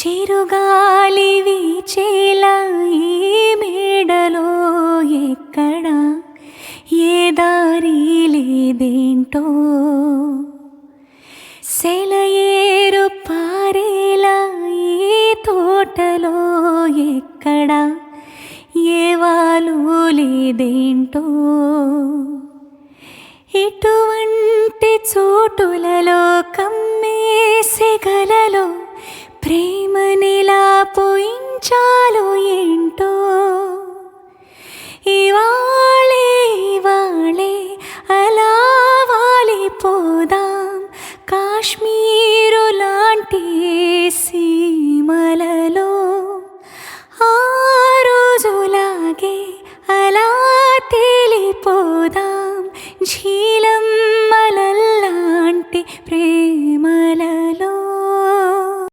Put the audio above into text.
చిరుగాలి వీచేలా ఈ మేడలో ఎక్కడ ఏ దారి లేదేంటో సెలయేరు పారేలా ఈ తోటలో ఎక్కడ ఏ వాలు లేదేంటో ఇటువంటి చోటులలో కమ్మేసే గలలో